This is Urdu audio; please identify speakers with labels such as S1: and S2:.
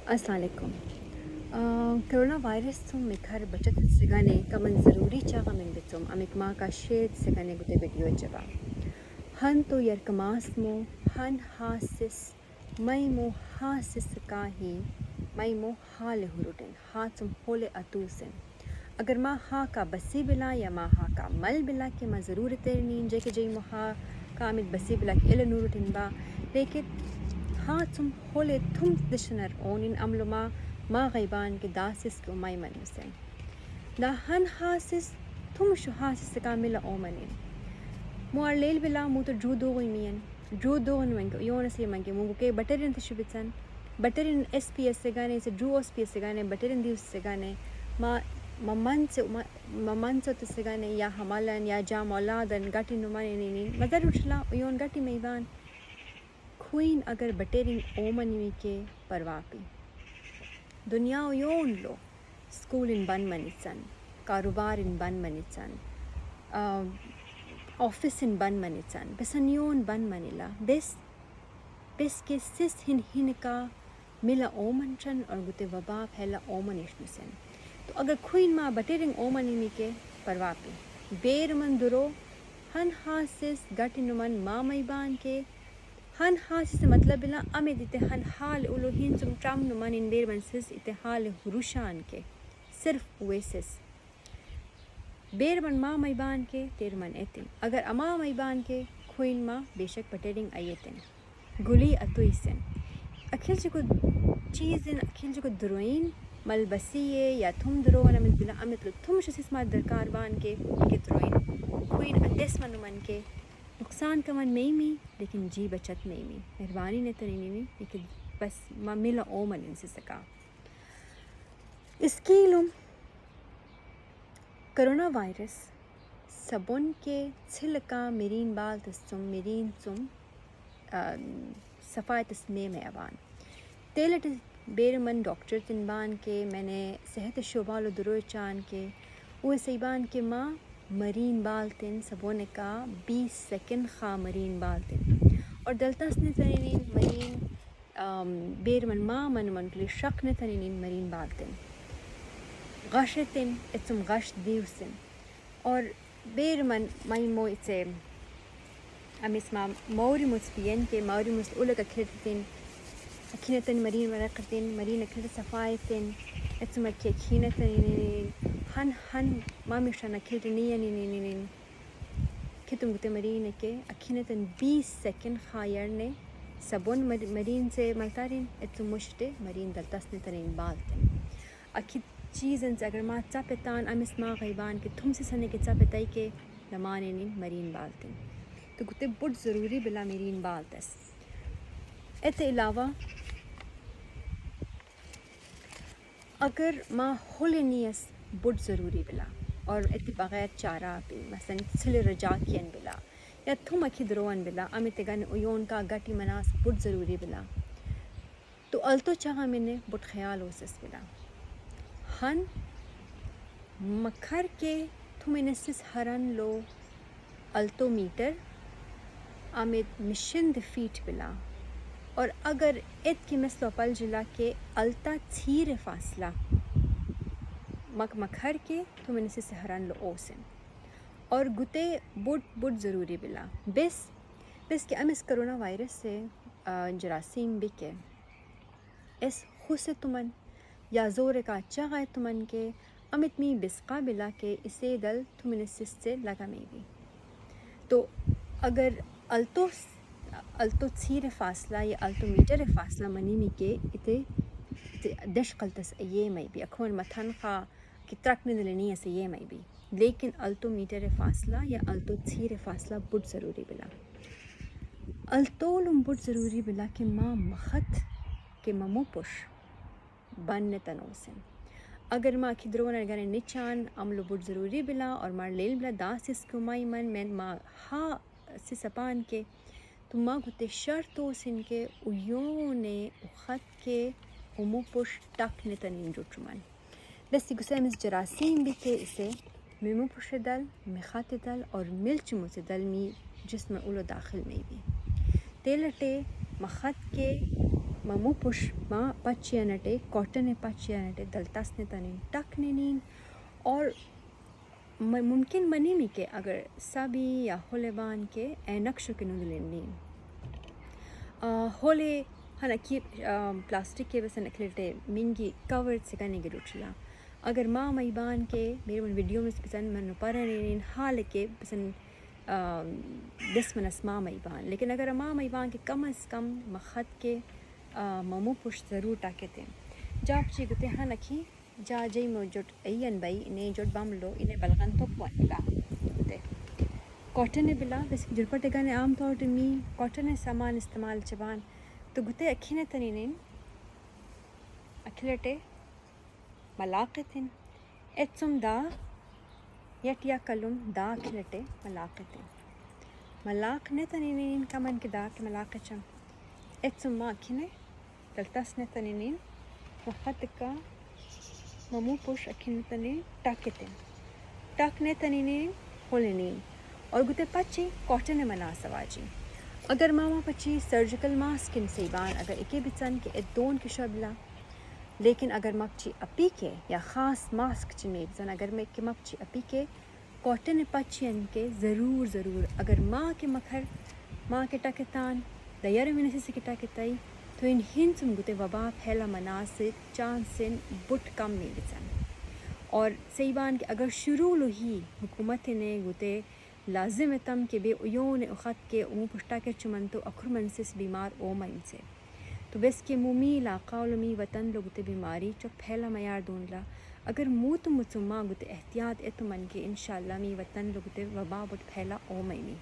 S1: السلام علیکم. کرونا وائرس تم مکھر بچت سگانے کمن ضروری چاہا من بچم امک ماں کا شید سگانے گتے ویڈیو جبا ہن تو یرکماس مو ہن ہاسس مئی مو ہاسس کاہی مئی مو حال ہروٹن ہاتم ہول اتوسن اگر ماں ہا کا بسی بلا یا ماں ہا کا مل بلا کہ ماں ضرورت نین جے کہ جی مو ہا کا امت بسی بلا کہ ال نورٹن با لیکن ہاں تم ہولے تم دشنر اون ان عملو ما غیبان کے داسس کے امائی من مسن دا ہن حاسس تم شو حاسس کامل اومنین موار لیل بلا مو تو جو دوغن مین جو دوغن من کے یون سی من کے مو کے بٹرین تشو بتن بٹرین ایس پی ایس سے گانے سے جو ایس پی ایس سے گانے بٹرین دیوس سے گانے ممن سے تس گانے یا ہمالن یا جام اولادن گاٹی نمانی مدر اٹھلا یون گاٹی میبان خوین اگر بٹیرنگ اومنی کے پرواپی دنیا یون لو سکول ان بن منیسن کاروبار ان بن منیسن آفس ان بن منیسن بسن یون بن منیلا بس کے سس ہن کا ملا اومنچن اور گتے وبا پھیلا اومنیشنسن تو اگر خوین ماں بٹیرنگ اومنی کے پرواپی بیر من درو ہن حاسس گٹی نمن ماں میبان کے ہن حاسس مطلب بلا امید اتے ہن حال اولو ہن سم ٹرام نمان ان بیر من سس اتے حال ہروشان کے صرف اوے سس بیر من ماں میبان کے تیر من ایتن اگر اما میبان کے خوین ماں بے شک پٹیرنگ ایتن گلی اتویسن اکھل چکو چیزن اکھل چکو دروین ملبسیے یا تھم دروان امید بلا امید لو تھم شسس ما درکار بان کے دروین خوین ادیس من کے نقصان کمن میمی لیکن جی بچت میمی مہربانی نے تنینی لیکن بس ما ملا اومن ان سے سکا اسکیلم کرونا وائرس سبن کے چھلکا میرین بال تسم میرین سم صفائی تسمے میں اوان تیلٹ بیر من ڈاکٹر تنبان کے میں نے صحت شعبالو درو چان کے وہ سیبان کے ماں مرین بالتن سبونے کا 20 سیکنڈ خواہ مرین بالتن اور دلتاس نے تنینین مرین بیر من ماں من کلی شک نے تنینین مرین بالتن غشتن اتم غش دیوسن اور بیر من مو اتse امیس ما موری مسبین کے موری مس اولک اکھرتن اکھینتن مرین ورقتن مرین اکھرت صفایتن اتم اکی اکھینتن ہن مامیشان اکھلت نیانین کتم گتے مرین کے اکھینتن 20 سیکنڈ خایر نے سبون مرین سے ملتارین اتم مشتے مرین دلتسن ترین بالتن اکی چیزن سے اگر ما چاپتان امیس ما غیبان کے تم سے سنے کے چاپتائی کے لمانین مرین بالتن تو گتے بڑھ ضروری بلا مرین بالتس ایتے علاوہ اگر ما ہولینیس بڑھ ضروری بلا اور ایتے بغیر چارہ پی مثلا سل رجا کین بلا یا تھم اکی دروان بلا امیتے گن ایون کا گٹی مناس بڑھ ضروری بلا تو التو چاہا میں نے بڑھ خیال ہو سس بلا ہن مکھر کے تھمینسس ہرن لو التو میٹر امید مشند فیٹ بلا اور اگر ایت کی مثلو پل جلا کے التا تھیر فاصلہ مکھر کے تھمینسس ہرن لو اوسن اور گتے بڑھ ضروری بلا بس کہ امس کرونا وائرس سے جراثیم بکے اس خوش تمن یا زور کا چاہے تمن کے امت می بسقا بلا کے اسے دل تمنسس سے لگا میں بھی تو اگر التو تھیر فاصلہ یا التو میٹر فاصلہ منی می کے اتے دش قلتس یہ میں بھی اکھون متھن خواہ کہ ترک ندلنی اسے یہ میں بھی لیکن التو میٹر فاصلہ یا التو تھیر فاصلہ بڑھ ضروری بلا التولم بڑھ ضروری بلا کہ ماں مخت کہ ممو پش بن تنوسن اگر ماں کی درونہ گنے نچان عملو بڑھ ضروری بلا اور مار لیل بلا داس اس کو مائی من ماں ہا سے سپان کے تو ماں گتے شرط سن کے ایونے خط کے امو پش ٹک نتنین جوٹرمن بس گسے مس جراثیم بھی کے اسے میمو پش دل مخات دل اور ملچ مس دل می جسم اولو داخل میں بھی تیلٹے مخط کے ممو پش ما پچیانٹے کاٹن پچیانٹے دلتسنے تنین ٹکنینین اور ممکن منی می کہ اگر سبی یا ہولبان کے اے نقشو کے ندلنین ہولے ہنا کی پلاسٹک کے بس نکلتے منگی کور سے کنے گروچلا اگر ماں میبان کے میرے من ویڈیو میں بسن منو پرنین حال کے بسن دس من اسماء میبان لیکن اگر ماں میبان کے کم از کم مخط کے ممو پش ضرور ٹاکتے جاب چی گتے ہاں نکی جا جئی مو جوٹ این بئی انہیں جوٹ بام لو انہیں بلغن تو بلا گتے کاٹن بلا بس جرپٹ گانے عام طور پر می کاٹن سامان استعمال چبان تو گتے اکھینے تنینین اکھلٹے ملاقتن اتسم دا یٹیا کلم دا اکھلٹے ملاقتن ملاق نتنینین کمن کے دا کے ملاقچم اتسم ما اکھینے دلتس نتنینین وخط کا ممو پوش اکھینے تنین ٹاکتن ٹاکنے تنینین ہولنین اور گتے پچی کاٹن منا سواجی اگر ماما پچی سرجیکل ماسک ان سیبان اگر اکے بچن کے ادون کی شبلا لیکن اگر مکچی اپی کے یا خاص ماسک چی میبزن اگر میں کہ مکچی اپی کے کاٹن پچین کے ضرور اگر ماں کے مکھر ماں کے ٹاکتان دیر منسی سے ٹاکتائی تو ان ہنسن گتے وبا پھیلا مناسب چانسن بٹ کم میبزن اور سیبان کے اگر شروع لو ہی حکومت نے گتے لازم تم کہ بے ایون اخت کے امو پشتا کے چمن تو اکھر منسس بیمار او مین سے تو بس کے مومی علاقہ علمی وطن لوگتے بیماری چک پھیلا میار دون لا اگر موت مچما گتے احتیاط اتمن کے انشاءاللہ می وطن لوگتے وبا بٹ پھیلا او مینی